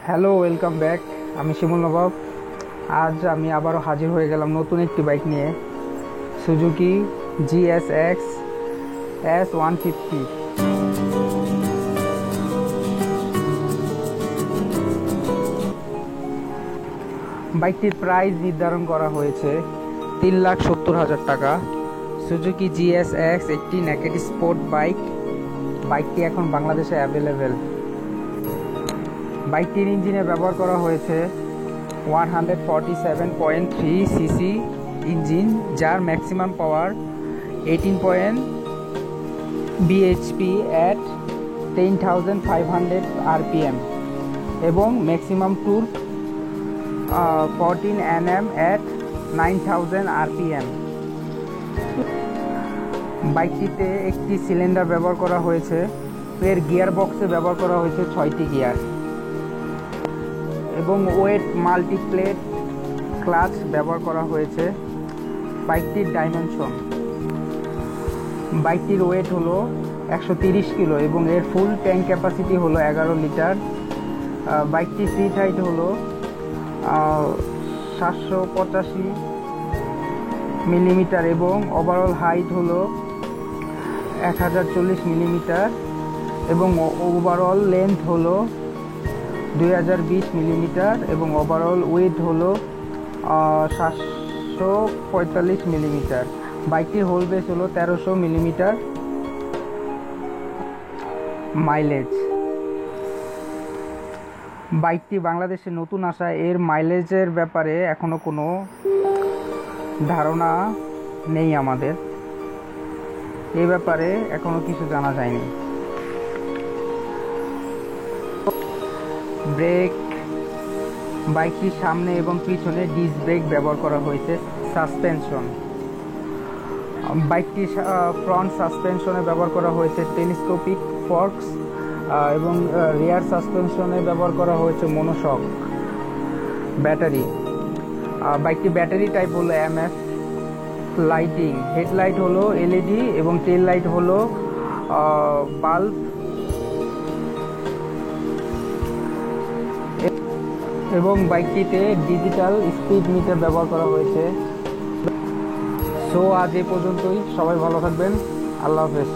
Hello, welcome back. আমি শিমুল নবাব। আজ আমি আবারও হাজির হয়ে গেলাম নতুন একটি বাইক নিয়ে, সুজুকি GSX S150। বাইকটির প্রাইস নির্ধারণ করা হয়েছে 3,70,000 টাকা। সুজুকি GSX একটি নেকেড স্পোর্ট বাইক। বাইকটি এখন বাংলাদেশে অ্যাভেলেবেল। বাইকটির ইঞ্জিনে ব্যবহার করা হয়েছে 147.3 সিসি ইঞ্জিন, যার maximum power 18 bhp at 10,500 rpm এবং maximum torque 14 Nm at 9,000 rpm। বাইকটিতে একটি সিলিন্ডার ব্যবহার করা হয়েছে। এর গিয়ার বক্সে ব্যবহার করা হয়েছে 6টি গিয়ার এবং ওয়েট মাল্টিপ্লেট ক্লাচ ব্যবহার করা হয়েছে। বাইকটির ডাইমেনশন, বাইকটির ওয়েট হলো 130 কিলো এবং এর ফুল ট্যাঙ্ক ক্যাপাসিটি হলো 11 লিটার। বাইকটির সিট হাইট হলো 785 মিলিমিটার এবং ওভারঅল হাইট হলো 1040 মিলিমিটার এবং ওভারঅল লেন্থ হলো 2020 মিলিমিটার এবং ওভারঅল ওয়েট হলো 745 মিলিমিটার। বাইকটির হোল বেস হলো 1300 মিলিমিটার। মাইলেজ, বাইকটি বাংলাদেশে নতুন আসা, এর মাইলেজের ব্যাপারে এখনো কোনো ধারণা নেই আমাদের। এই ব্যাপারে এখনো কিছু জানা যায়নি। ব্রেক, বাইকটির সামনে এবং পিছনে ডিস্ক ব্রেক ব্যবহার করা হয়েছে। সাসপেনশন, বাইকটির ফ্রন্ট সাসপেনশনে ব্যবহার করা হয়েছে টেলিস্কোপিক ফর্কস এবং রিয়ার সাসপেনশনে ব্যবহার করা হয়েছে মনোশক। ব্যাটারি, বাইকটি ব্যাটারি টাইপ হলো MF। লাইটিং, হেডলাইট হলো LED এবং টেল লাইট হলো বাল্ব এবং বাইকটিতে ডিজিটাল স্পিড মিটার ব্যবহার করা হয়েছে। সো আজ এই পর্যন্তই। সবাই ভালো থাকবেন। আল্লাহ হাফেজ।